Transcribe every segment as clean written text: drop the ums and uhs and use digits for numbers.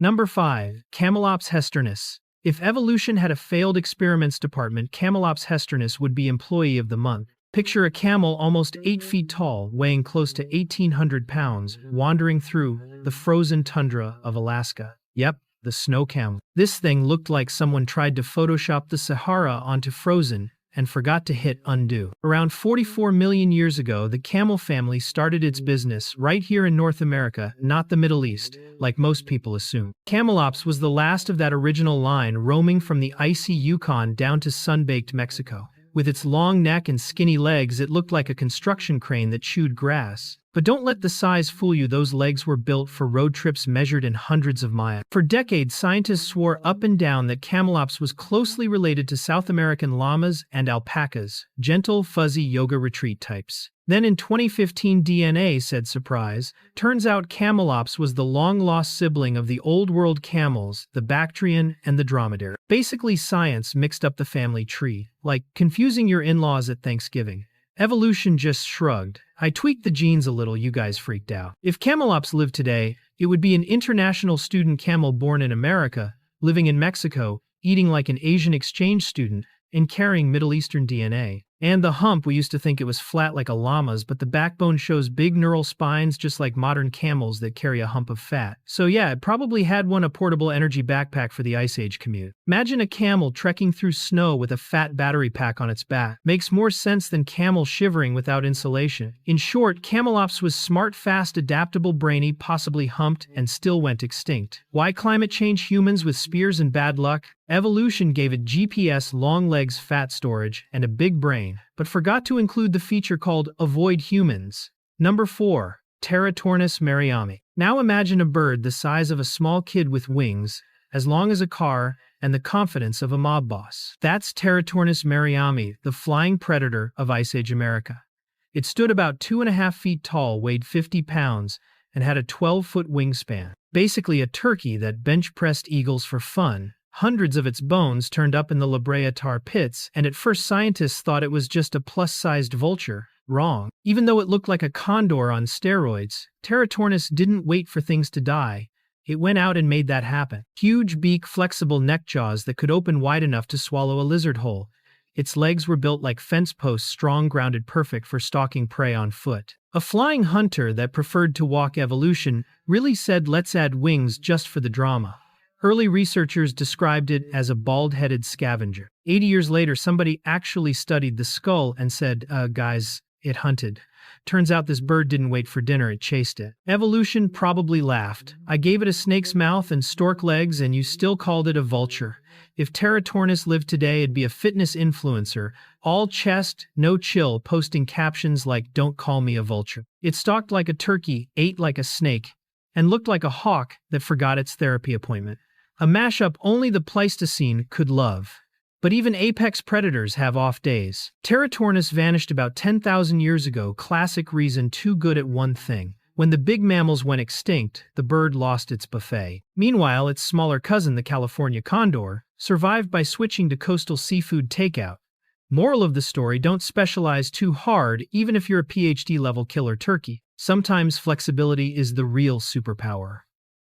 Number 5. Camelops hesternus. If evolution had a failed experiments department, Camelops hesternus would be Employee of the Month. Picture a camel almost 8 feet tall, weighing close to 1,800 pounds, wandering through the frozen tundra of Alaska. Yep, the snow camel. This thing looked like someone tried to Photoshop the Sahara onto frozen and forgot to hit undo. Around 44 million years ago, the camel family started its business right here in North America, not the Middle East, like most people assume. Camelops was the last of that original line, roaming from the icy Yukon down to sun-baked Mexico. With its long neck and skinny legs, it looked like a construction crane that chewed grass. But don't let the size fool you, those legs were built for road trips measured in hundreds of miles. For decades, scientists swore up and down that Camelops was closely related to South American llamas and alpacas, gentle, fuzzy yoga retreat types. Then in 2015, DNA said surprise. Turns out Camelops was the long-lost sibling of the Old World camels, the Bactrian and the dromedary. Basically, science mixed up the family tree, like confusing your in-laws at Thanksgiving. Evolution just shrugged. I tweaked the genes a little, you guys freaked out. If Camelops lived today, it would be an international student camel born in America, living in Mexico, eating like an Asian exchange student, and carrying Middle Eastern DNA. And the hump, we used to think it was flat like a llama's, but the backbone shows big neural spines just like modern camels that carry a hump of fat. So yeah, it probably had a portable energy backpack for the Ice Age commute. Imagine a camel trekking through snow with a fat battery pack on its back. Makes more sense than camel shivering without insulation. In short, Camelops was smart, fast, adaptable, brainy, possibly humped, and still went extinct. Why climate change humans with spears and bad luck? Evolution gave it GPS, long legs, fat storage, and a big brain, but forgot to include the feature called Avoid Humans. Number 4. Teratornis merriami. Now imagine a bird the size of a small kid with wings, as long as a car, and the confidence of a mob boss. That's Teratornis merriami, the flying predator of Ice Age America. It stood about 2.5 feet tall, weighed 50 pounds, and had a 12-foot wingspan. Basically a turkey that bench-pressed eagles for fun. Hundreds of its bones turned up in the Brea tar pits, and at first scientists thought it was just a plus-sized vulture. Wrong. Even though it looked like a condor on steroids, Teratornis didn't wait for things to die. It went out and made that happen. Huge beak, flexible neck jaws that could open wide enough to swallow a lizard whole. Its legs were built like fence posts, strong, grounded, perfect for stalking prey on foot. A flying hunter that preferred to walk. Evolution really said, let's add wings just for the drama. Early researchers described it as a bald-headed scavenger. 80 years later, somebody actually studied the skull and said, guys, it hunted. Turns out this bird didn't wait for dinner, it chased it. Evolution probably laughed. I gave it a snake's mouth and stork legs and you still called it a vulture. If Teratornis lived today, it'd be a fitness influencer, all chest, no chill, posting captions like, don't call me a vulture. It stalked like a turkey, ate like a snake, and looked like a hawk that forgot its therapy appointment. A mashup only the Pleistocene could love. But even apex predators have off days. Teratornis vanished about 10,000 years ago, classic reason, too good at one thing. When the big mammals went extinct, the bird lost its buffet. Meanwhile, its smaller cousin, the California condor, survived by switching to coastal seafood takeout. Moral of the story, don't specialize too hard, even if you're a PhD-level killer turkey. Sometimes flexibility is the real superpower.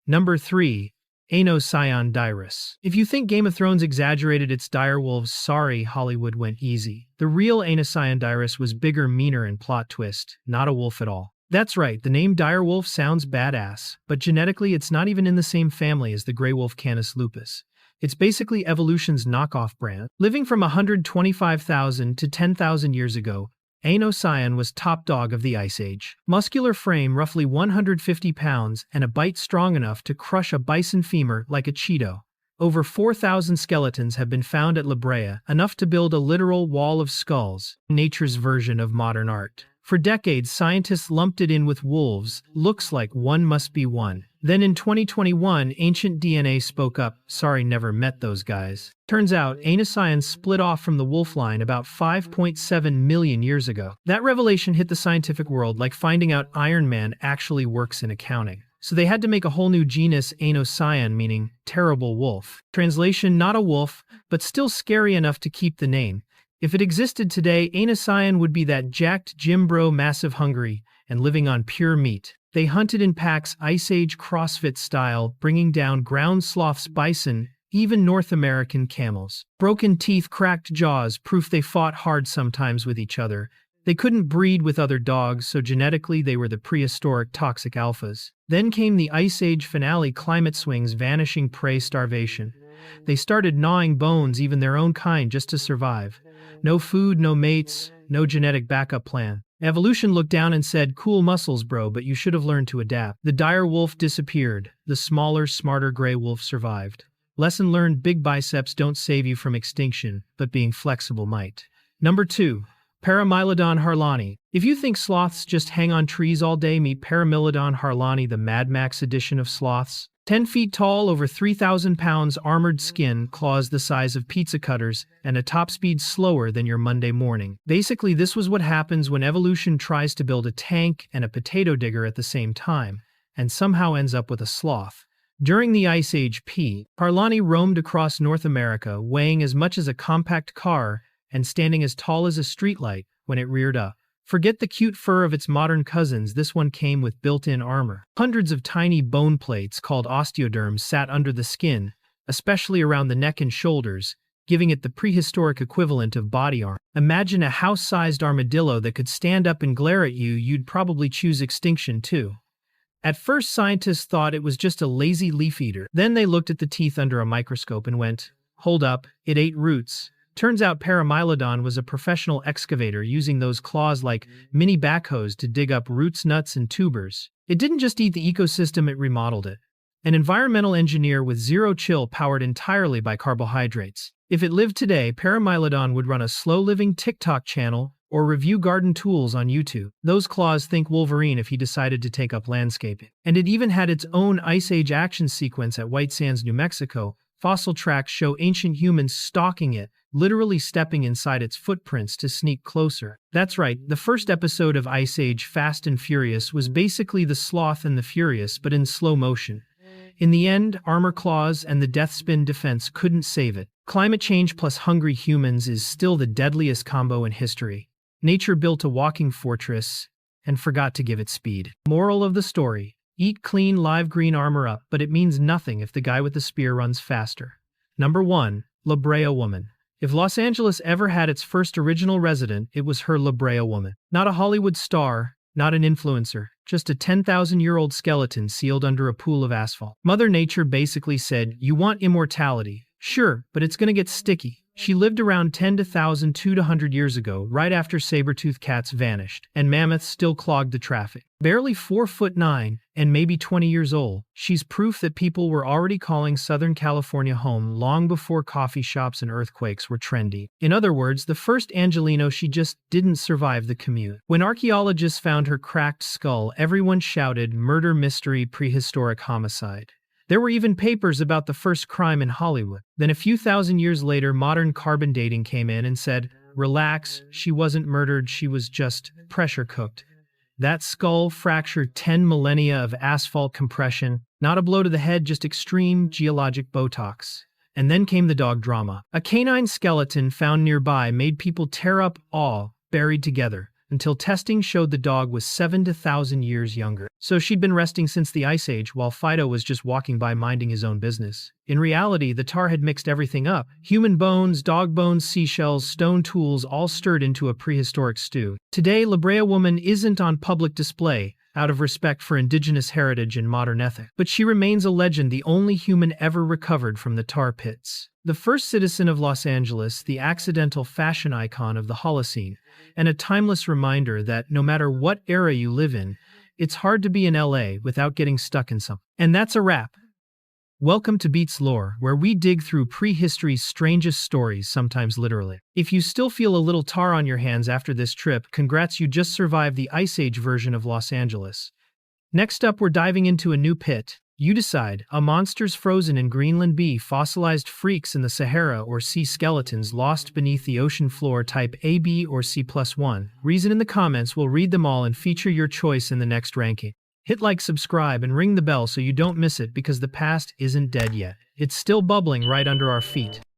Number 3. Aenocyon dirus. If you think Game of Thrones exaggerated its direwolves, sorry, Hollywood went easy. The real Aenocyon dirus was bigger, meaner, and plot twist, not a wolf at all. That's right, the name direwolf sounds badass, but genetically it's not even in the same family as the gray wolf Canis lupus. It's basically evolution's knockoff brand. Living from 125,000 to 10,000 years ago, Aenocyon was top dog of the Ice Age. Muscular frame, roughly 150 pounds, and a bite strong enough to crush a bison femur like a Cheeto. Over 4,000 skeletons have been found at Brea, enough to build a literal wall of skulls, nature's version of modern art. For decades, scientists lumped it in with wolves. Looks like one must be one. Then in 2021, ancient DNA spoke up. Sorry, never met those guys. Turns out, Aenocyon split off from the wolf line about 5.7 million years ago. That revelation hit the scientific world like finding out Iron Man actually works in accounting. So they had to make a whole new genus, Aenocyon, meaning terrible wolf. Translation, not a wolf, but still scary enough to keep the name. If it existed today, Aenocyon would be that jacked gym bro, massive, hungry, and living on pure meat. They hunted in packs Ice Age CrossFit style, bringing down ground sloths, bison, even North American camels. Broken teeth, cracked jaws, proof they fought hard sometimes with each other. They couldn't breed with other dogs, so genetically they were the prehistoric toxic alphas. Then came the Ice Age finale, climate swings, vanishing prey, starvation. They started gnawing bones, even their own kind, just to survive. No food, no mates, no genetic backup plan. Evolution looked down and said, "Cool muscles, bro, but you should have learned to adapt." The dire wolf disappeared. The smaller, smarter gray wolf survived. Lesson learned: big biceps don't save you from extinction, but being flexible might. Number 2. Paramylodon harlani. If you think sloths just hang on trees all day, meet Paramylodon harlani, the Mad Max edition of sloths. 10 feet tall, over 3,000 pounds, armored skin, claws the size of pizza cutters, and a top speed slower than your Monday morning. Basically, this was what happens when evolution tries to build a tank and a potato digger at the same time, and somehow ends up with a sloth. During the Ice Age harlani roamed across North America, weighing as much as a compact car and standing as tall as a streetlight when it reared up. Forget the cute fur of its modern cousins, this one came with built-in armor. Hundreds of tiny bone plates called osteoderms sat under the skin, especially around the neck and shoulders, giving it the prehistoric equivalent of body armor. Imagine a house-sized armadillo that could stand up and glare at you, you'd probably choose extinction too. At first, scientists thought it was just a lazy leaf eater. Then they looked at the teeth under a microscope and went, "Hold up, it ate roots." Turns out Paramylodon was a professional excavator, using those claws like mini backhoes to dig up roots, nuts, and tubers. It didn't just eat the ecosystem, it remodeled it. An environmental engineer with zero chill, powered entirely by carbohydrates. If it lived today, Paramylodon would run a slow-living TikTok channel or review garden tools on YouTube. Those claws, think Wolverine if he decided to take up landscaping. And it even had its own Ice Age action sequence at White Sands, New Mexico. Fossil tracks show ancient humans stalking it, literally stepping inside its footprints to sneak closer. That's right, the first episode of Ice Age Fast and Furious was basically the Sloth and the Furious, but in slow motion. In the end, armor claws and the death spin defense couldn't save it. Climate change plus hungry humans is still the deadliest combo in history. Nature built a walking fortress and forgot to give it speed. Moral of the story: eat clean, live green armor up, but it means nothing if the guy with the spear runs faster. Number 1. Brea Woman. If Los Angeles ever had its first original resident, it was her, Brea Woman. Not a Hollywood star, not an influencer, just a 10,000-year-old skeleton sealed under a pool of asphalt. Mother Nature basically said, "You want immortality? Sure, but it's gonna get sticky." She lived around 10,200 years ago, right after saber-toothed cats vanished, and mammoths still clogged the traffic. Barely 4'9" and maybe 20 years old, she's proof that people were already calling Southern California home long before coffee shops and earthquakes were trendy. In other words, the first Angelino, she just didn't survive the commute. When archaeologists found her cracked skull, everyone shouted, "Murder mystery, prehistoric homicide." There were even papers about the first crime in Hollywood. Then a few thousand years later, modern carbon dating came in and said, "Relax, she wasn't murdered, she was just pressure cooked." That skull fractured 10 millennia of asphalt compression, not a blow to the head, just extreme geologic Botox. And then came the dog drama. A canine skeleton found nearby made people tear up, all buried together, until testing showed the dog was 7,000 years younger. So she'd been resting since the Ice Age, while Fido was just walking by minding his own business. In reality, the tar had mixed everything up. Human bones, dog bones, seashells, stone tools, all stirred into a prehistoric stew. Today, Brea Woman isn't on public display, out of respect for indigenous heritage and modern ethics. But she remains a legend, the only human ever recovered from the tar pits. The first citizen of Los Angeles, the accidental fashion icon of the Holocene, and a timeless reminder that no matter what era you live in, it's hard to be in LA without getting stuck in something. And that's a wrap. Welcome to Beats Lore, where we dig through prehistory's strangest stories, sometimes literally. If you still feel a little tar on your hands after this trip, congrats, you just survived the Ice Age version of Los Angeles. Next up, we're diving into a new pit. You decide: a monsters frozen in Greenland, B, fossilized freaks in the Sahara, or C, skeletons lost beneath the ocean floor, type A, B, or C+1. Reason in the comments, we'll read them all and feature your choice in the next ranking. Hit like, subscribe, and ring the bell so you don't miss it, because the past isn't dead yet. It's still bubbling right under our feet.